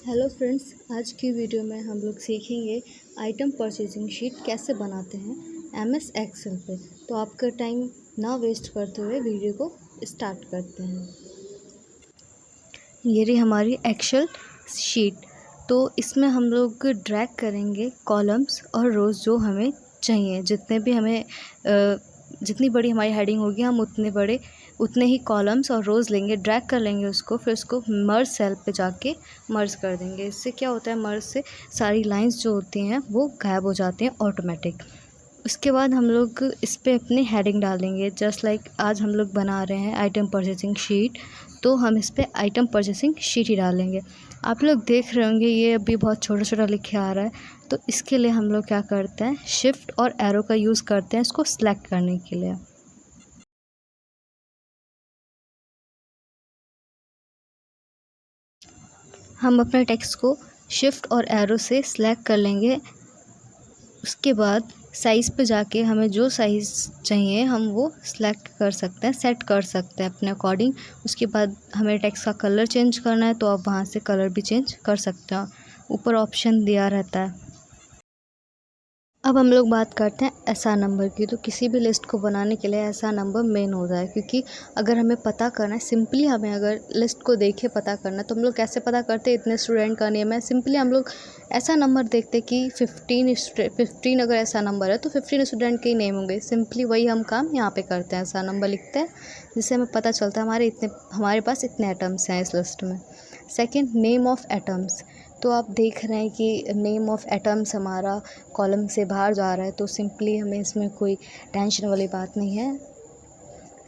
Hello friends, आज की video में हम लोग सीखेंगे आइटम परचेजिंग शीट कैसे बनाते हैं एमएस एक्सेल पे। तो आपका टाइम ना वेस्ट करते हुए वीडियो को स्टार्ट करते हैं। ये रही हमारी एक्सेल शीट। तो इसमें हम लोग ड्रैग करेंगे कॉलम्स और रोज़ जो हमें चाहिए। जितनी बड़ी हमारी हेडिंग होगी हम उतने ही कॉलम्स और रोज़ लेंगे, ड्रैग कर लेंगे उसको, फिर उसको मर्ज सेल पे जाके मर्ज कर देंगे। इससे क्या होता है, मर्ज से सारी लाइंस जो होती हैं वो गायब हो जाती हैं ऑटोमेटिक। उसके बाद हम लोग इस पे अपनी हेडिंग डालेंगे। जस्ट लाइक आज हम लोग बना रहे हैं आइटम परचेसिंग शीट, तो हम इस पे आइटम परचेसिंग शीट ही डालेंगे। आप लोग देख रहे होंगे ये अभी बहुत छोटा छोटा लिखे आ रहा है। तो इसके लिए हम लोग क्या करते हैं, शिफ्ट और एरो का यूज़ करते हैं इसको सिलेक्ट करने के लिए। हम अपने टेक्स्ट को शिफ्ट और एरो से सिलेक्ट कर लेंगे। उसके बाद साइज़ पे जाके हमें जो साइज़ चाहिए हम वो सिलेक्ट कर सकते हैं, सेट कर सकते हैं अपने अकॉर्डिंग। उसके बाद हमें टेक्स्ट का कलर चेंज करना है तो आप वहाँ से कलर भी चेंज कर सकते हो, ऊपर ऑप्शन दिया रहता है। अब हम लोग बात करते हैं एसआर नंबर की। तो किसी भी लिस्ट को बनाने के लिए एसआर नंबर मेन होता है, क्योंकि अगर हमें पता करना है, सिंपली हमें अगर लिस्ट को देखे पता करना है तो हम लोग कैसे पता करते हैं इतने स्टूडेंट का नेम है। सिंपली हम लोग ऐसा नंबर देखते हैं कि 15 अगर ऐसा नंबर है तो 15 स्टूडेंट के ही नेम होंगे। सिंपली वही हम काम यहाँ पे करते हैं, ऐसा नंबर लिखते हैं जिससे हमें पता चलता है हमारे पास इतने एटम्स हैं इस लिस्ट में। Second, name of atoms. तो आप देख रहे हैं कि नेम ऑफ़ एटम्स हमारा कॉलम से बाहर जा रहा है, तो सिंपली हमें इसमें कोई टेंशन वाली बात नहीं है।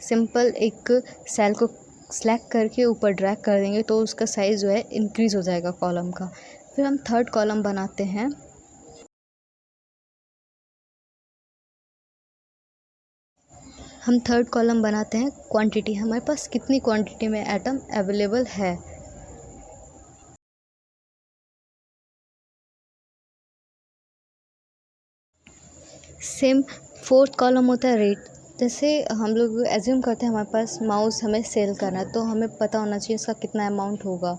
सिंपल एक सेल को सेलेक्ट करके ऊपर ड्रैग कर देंगे तो उसका साइज़ जो है इंक्रीज़ हो जाएगा कॉलम का। फिर हम थर्ड कॉलम बनाते हैं। क्वांटिटी। हमारे पास कितनी क्वांटिटी में एटम अवेलेबल है। सेम फोर्थ कॉलम होता है रेट। जैसे हम लोग एज्यूम करते हैं हमारे पास माउस हमें सेल करना है, तो हमें पता होना चाहिए इसका कितना अमाउंट होगा,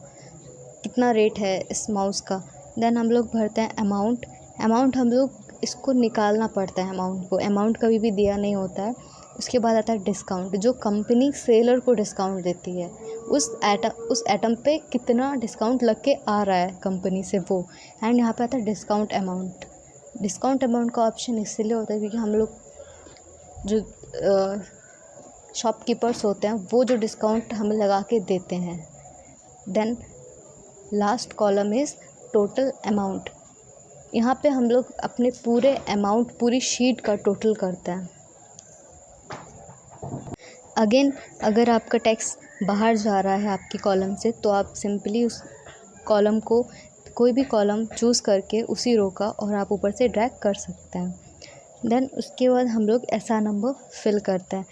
कितना रेट है इस माउस का। देन हम लोग भरते हैं अमाउंट हम लोग इसको निकालना पड़ता है, अमाउंट कभी भी दिया नहीं होता है। उसके बाद आता है डिस्काउंट, जो कंपनी सेलर को डिस्काउंट देती है, उस एटम पे कितना डिस्काउंट लग के आ रहा है कंपनी से वो। एंड यहाँ पे आता है डिस्काउंट अमाउंट का ऑप्शन इसलिए होता है क्योंकि हम लोग जो शॉपकीपर्स होते हैं वो जो डिस्काउंट हमें लगा के देते हैं। Then last column is total amount. यहाँ पे हम लोग अपने पूरे अमाउंट, पूरी शीट का टोटल करते हैं। अगेन, अगर आपका टेक्स्ट बाहर जा रहा है आपकी कॉलम से तो आप सिंपली उस कॉलम को, कोई भी कॉलम चूज़ करके उसी रो का, और आप ऊपर से ड्रैग कर सकते हैं। देन उसके बाद हम लोग ऐसा नंबर फिल करते हैं।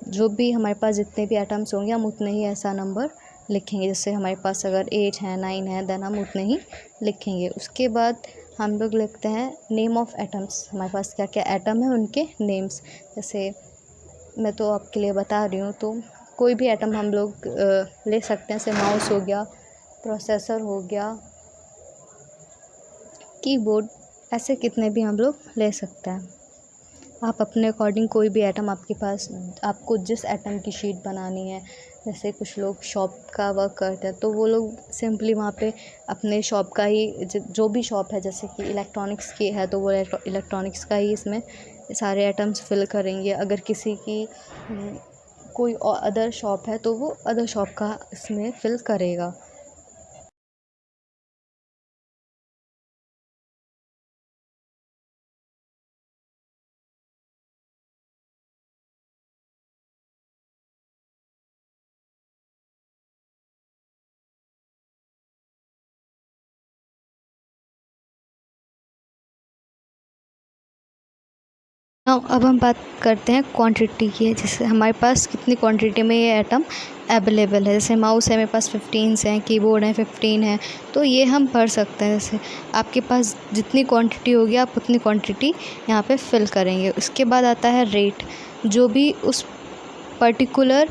जो भी हमारे पास जितने भी एटम्स होंगे हम उतने ही ऐसा नंबर लिखेंगे। जैसे हमारे पास अगर 8 है, 9 है, देन हम उतने ही लिखेंगे। उसके बाद हम लोग लिखते हैं नेम ऑफ़ एटम्स। हमारे पास क्या क्या एटम है उनके नेम्स। जैसे मैं तो आपके लिए बता रही हूँ, तो कोई भी एटम हम लोग ले सकते हैं। जैसे माउस हो गया, प्रोसेसर हो गया, कीबोर्ड, ऐसे कितने भी हम लोग ले सकते हैं। आप अपने अकॉर्डिंग कोई भी एटम आपके पास, आपको जिस एटम की शीट बनानी है। जैसे कुछ लोग शॉप का वर्क करते हैं तो वो लोग सिंपली वहाँ पे अपने शॉप का ही, जो भी शॉप है, जैसे कि इलेक्ट्रॉनिक्स की है तो वो इलेक्ट्रॉनिक्स का ही इसमें सारे एटम्स फिल करेंगे। अगर किसी की कोई अदर शॉप है तो वो अदर शॉप का इसमें फिल करेगा। अब हम बात करते हैं क्वांटिटी की, जैसे हमारे पास कितनी क्वांटिटी में ये आइटम अवेलेबल है। जैसे माउस है मेरे पास 15 हैं, कीबोर्ड है 15 है, तो ये हम भर सकते हैं। जैसे आपके पास जितनी क्वांटिटी होगी आप उतनी क्वांटिटी यहाँ पे फिल करेंगे। उसके बाद आता है रेट। जो भी उस पर्टिकुलर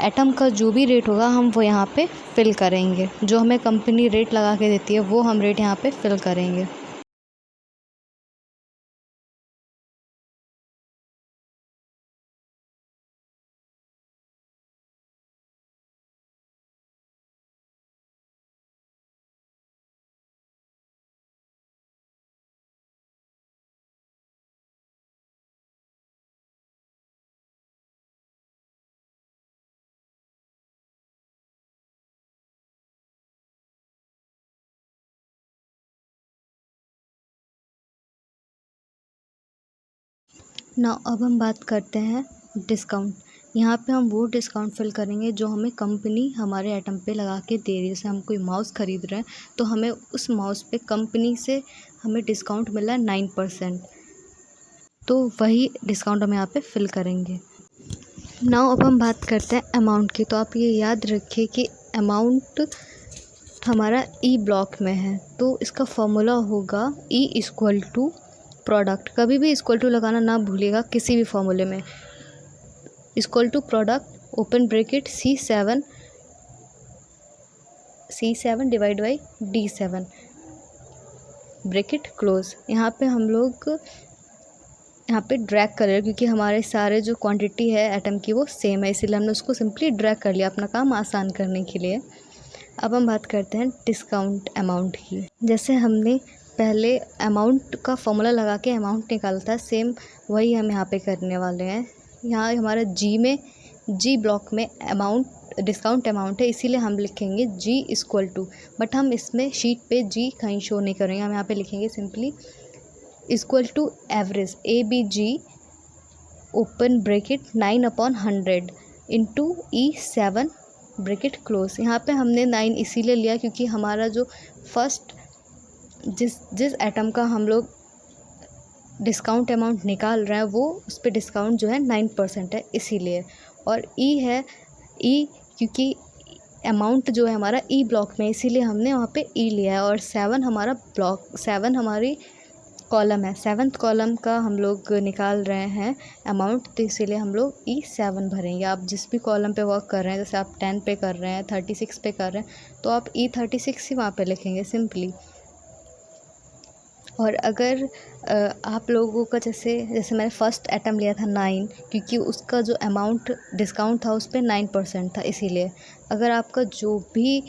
एटम का जो भी रेट होगा हम वो यहाँ पे फिल करेंगे। जो हमें कंपनी रेट लगा के देती है वो हम रेट यहाँ पे फिल करेंगे। ना अब हम बात करते हैं डिस्काउंट। यहाँ पे हम वो डिस्काउंट फिल करेंगे जो हमें कंपनी हमारे आइटम पे लगा के दे रही है। जैसे हम कोई माउस ख़रीद रहे हैं तो हमें उस माउस पे कंपनी से हमें डिस्काउंट मिला है 9%, तो वही डिस्काउंट हम यहाँ पे फिल करेंगे। नाउ अब हम बात करते हैं अमाउंट की। तो आप ये याद रखिए कि अमाउंट हमारा ई ब्लॉक में है, तो इसका फॉर्मूला होगा ई इक्वल टू प्रोडक्ट। कभी भी इक्वल टू लगाना ना भूलिएगा किसी भी फॉर्मूले में। Equal to product open bracket C7 divide by D7 bracket close. यहाँ पे हम लोग यहाँ पे ड्रैग कर रहे हैं क्योंकि हमारे सारे जो क्वांटिटी है एटम की वो सेम है, इसीलिए हमने उसको सिंपली ड्रैग कर लिया अपना काम आसान करने के लिए। अब हम बात करते हैं डिस्काउंट अमाउंट की। जैसे हमने पहले अमाउंट का फॉर्मूला लगा के अमाउंट निकाला था, सेम वही हम यहाँ पे करने वाले हैं। यहाँ हमारा जी ब्लॉक में अमाउंट डिस्काउंट अमाउंट है, इसीलिए हम लिखेंगे जी इक्वल टू, बट हम इसमें शीट पे जी कहीं शो नहीं करेंगे। हम यहाँ पे लिखेंगे simply equal to average ABG open bracket 9/100 into E7 bracket close. यहाँ पे हमने 9 इसीलिए लिया क्योंकि हमारा जो फर्स्ट जिस आइटम का हम लोग डिस्काउंट अमाउंट निकाल रहे हैं वो उस पर डिस्काउंट जो है 9% है, इसीलिए। और ई है क्योंकि अमाउंट जो है हमारा ई ब्लॉक में, इसीलिए हमने वहाँ पे ई लिया है। और 7 हमारी कॉलम है, 7th कॉलम का हम लोग निकाल रहे हैं अमाउंट, तो इसीलिए हम लोग E7 भरेंगे। आप जिस भी कॉलम पे वर्क कर रहे हैं, जैसे आप 10 पे कर रहे हैं, 36 पे कर रहे हैं, तो आप E36 ही वहाँ पे लिखेंगे सिंपली। और अगर आप लोगों का जैसे मैंने फ़र्स्ट आइटम लिया था 9, क्योंकि उसका जो अमाउंट डिस्काउंट था उस पर 9% था, इसीलिए। अगर आपका जो भी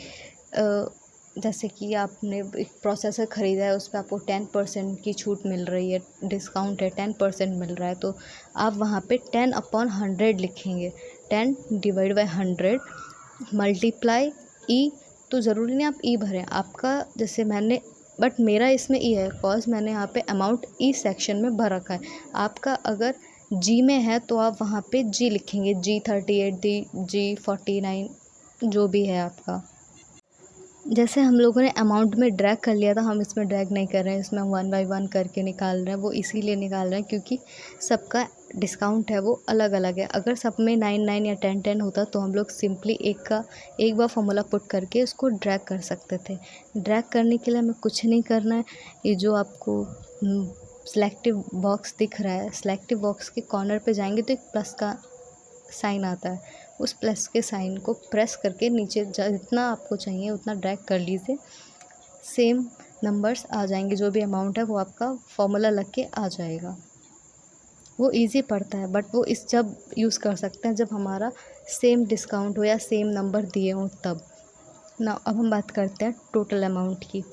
जैसे कि आपने एक प्रोसेसर ख़रीदा है, उस पर आपको 10% की छूट मिल रही है, डिस्काउंट है, 10% मिल रहा है, तो आप वहाँ पे 10/100 लिखेंगे। 10 डिवाइड बाई 100 मल्टीप्लाई ई। तो ज़रूरी नहीं आप ई भरें, आपका जैसे मैंने, बट मेरा इसमें ई है बिकॉज मैंने यहाँ पे अमाउंट ई सेक्शन में भर रखा है। आपका अगर जी में है तो आप वहाँ पे जी लिखेंगे, G38 G49 जो भी है आपका। जैसे हम लोगों ने अमाउंट में ड्रैग कर लिया था, हम इसमें ड्रैग नहीं कर रहे हैं, इसमें 1 बाई 1 करके निकाल रहे हैं। वो इसीलिए निकाल रहे हैं क्योंकि सबका डिस्काउंट है वो अलग अलग है। अगर सब में 9 या 10 होता तो हम लोग सिंपली एक बार फॉर्मूला पुट करके उसको ड्रैग कर सकते थे। ड्रैग करने के लिए हमें कुछ नहीं करना है। ये जो आपको सेलेक्टिव बॉक्स दिख रहा है, सेलेक्टिव बॉक्स के कॉर्नर पे जाएंगे तो एक प्लस का साइन आता है, उस प्लस के साइन को प्रेस करके नीचे जितना आपको चाहिए उतना ड्रैग कर लीजिए। सेम नंबर्स आ जाएंगे, जो भी अमाउंट है वो आपका फॉर्मूला लग के आ जाएगा। वो इजी पड़ता है, बट वो जब यूज़ कर सकते हैं जब हमारा सेम डिस्काउंट हो या सेम नंबर दिए हों तब ना। अब हम बात करते हैं टोटल अमाउंट की।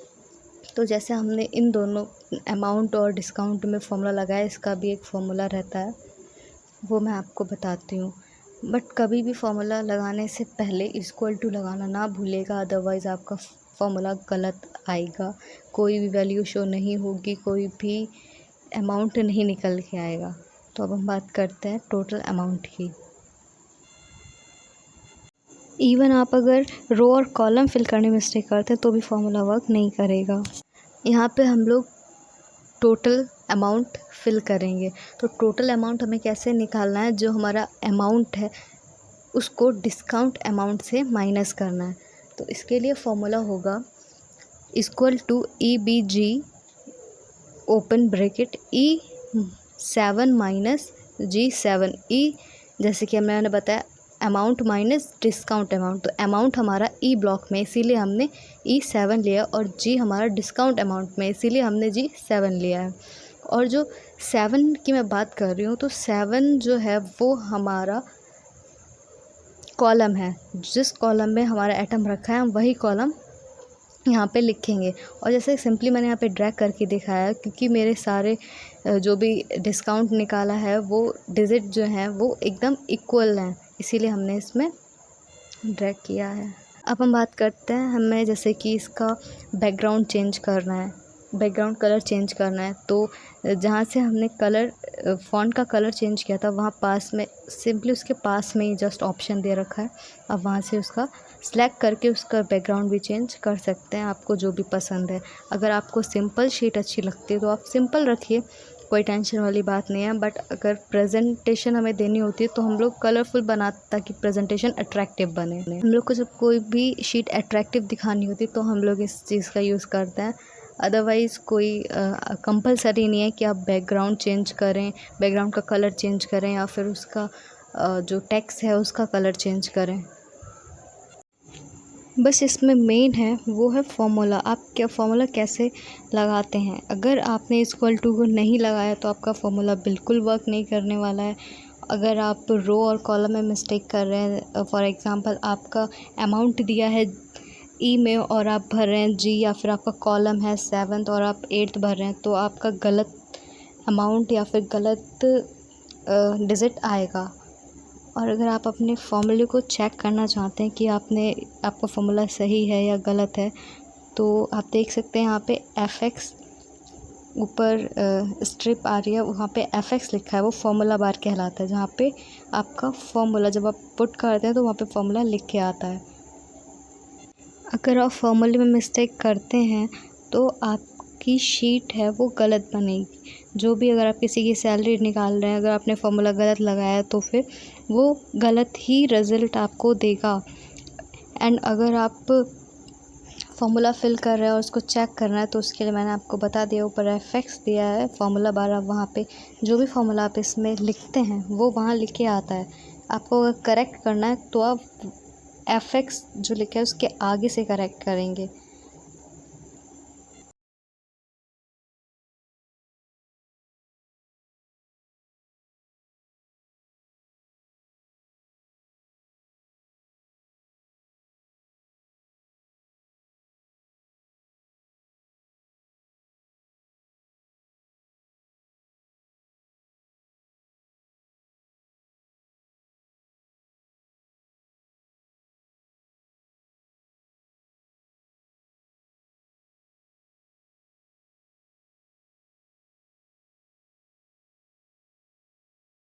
तो जैसे हमने इन दोनों अमाउंट और डिस्काउंट में फॉर्मूला लगाया, इसका भी एक फॉर्मूला रहता है, वो मैं आपको बताती हूँ। बट कभी भी फॉर्मूला लगाने से पहले इक्वल टू लगाना ना भूलेगा, अदरवाइज़ आपका फॉर्मूला गलत आएगा, कोई भी वैल्यू शो नहीं होगी, कोई भी अमाउंट नहीं निकल के आएगा। तो अब हम बात करते हैं टोटल अमाउंट की। इवन आप अगर रो और कॉलम फिल करने में मिस्टेक करते हैं तो भी फॉर्मूला वर्क नहीं करेगा। यहाँ पे हम लोग टोटल अमाउंट फिल करेंगे। तो टोटल अमाउंट हमें कैसे निकालना है, जो हमारा अमाउंट है उसको डिस्काउंट अमाउंट से माइनस करना है। तो इसके लिए फॉर्मूला होगा equal to EBG open bracket E7 minus G7 E, जैसे कि मैंने बताया अमाउंट माइनस डिस्काउंट अमाउंट, तो अमाउंट हमारा ई ब्लॉक में इसीलिए हमने E7 लिया और जी हमारा डिस्काउंट अमाउंट में इसीलिए हमने G7 लिया है। और जो 7 की मैं बात कर रही हूँ तो 7 जो है वो हमारा कॉलम है, जिस कॉलम में हमारा एटम रखा है हम वही कॉलम यहाँ पे लिखेंगे। और जैसे सिंपली मैंने यहाँ पे ड्रैग करके दिखाया क्योंकि मेरे सारे जो भी डिस्काउंट निकाला है वो डिजिट जो हैं वो एकदम इक्वल हैं, इसीलिए हमने इसमें ड्रैग किया है। अब हम बात करते हैं, हमें जैसे कि इसका बैकग्राउंड चेंज करना है, बैकग्राउंड कलर चेंज करना है, तो जहाँ से हमने कलर फ़ॉन्ट का कलर चेंज किया था वहाँ पास में सिंपली उसके पास में ही जस्ट ऑप्शन दे रखा है। अब वहाँ से उसका सेलेक्ट करके उसका बैकग्राउंड भी चेंज कर सकते हैं, आपको जो भी पसंद है। अगर आपको सिंपल शीट अच्छी लगती है तो आप सिंपल रखिए, कोई टेंशन वाली बात नहीं है। बट अगर प्रेजेंटेशन हमें देनी होती है तो हम लोग कलरफुल बनाते ताकि प्रेजेंटेशन अट्रैक्टिव बने। हम लोग को जब कोई भी शीट अट्रैक्टिव दिखानी होती है तो हम लोग इस चीज़ का यूज़ करते हैं। अदरवाइज़ कोई कंपलसरी नहीं है कि आप बैकग्राउंड चेंज करें, बैकग्राउंड का कलर चेंज करें या फिर उसका जो टेक्स्ट है उसका कलर चेंज करें। बस इसमें मेन है वो है फॉर्मूला। आप क्या फॉर्मूला कैसे लगाते हैं, अगर आपने इक्वल टू को नहीं लगाया तो आपका फॉर्मूला बिल्कुल वर्क नहीं करने वाला है। अगर आप रो और कॉलम में मिस्टेक कर रहे हैं, फॉर एग्ज़ाम्पल आपका अमाउंट दिया है ई में और आप भर रहे हैं जी, या फिर आपका कॉलम है 7th और आप 8th भर रहे हैं, तो आपका गलत अमाउंट या फिर गलत डिजिट आएगा। और अगर आप अपने फॉर्मूले को चेक करना चाहते हैं कि आपका फॉर्मूला सही है या गलत है, तो आप देख सकते हैं यहाँ पे FX ऊपर स्ट्रिप आ रही है, वहाँ पे FX लिखा है, वो फॉर्मूला बार कहलाता है, जहाँ पे आपका फॉर्मूला जब आप पुट करते हैं तो वहाँ पे फॉर्मूला लिख के आता है। अगर आप फॉर्मूले में मिस्टेक करते हैं तो आपकी शीट है वो गलत बनेगी। जो भी अगर आप किसी की सैलरी निकाल रहे हैं, अगर आपने फॉर्मूला गलत लगाया तो फिर वो गलत ही रिज़ल्ट आपको देगा। एंड अगर आप फॉर्मूला फिल कर रहे हैं और उसको चेक करना है तो उसके लिए मैंने आपको बता दिया, ऊपर FX दिया है, फॉर्मूला बार आप वहाँ पे जो भी फॉर्मूला आप इसमें लिखते हैं वो वहाँ लिख के आता है। आपको अगर करेक्ट करना है तो आप FX जो लिखा है उसके आगे से करेक्ट करेंगे।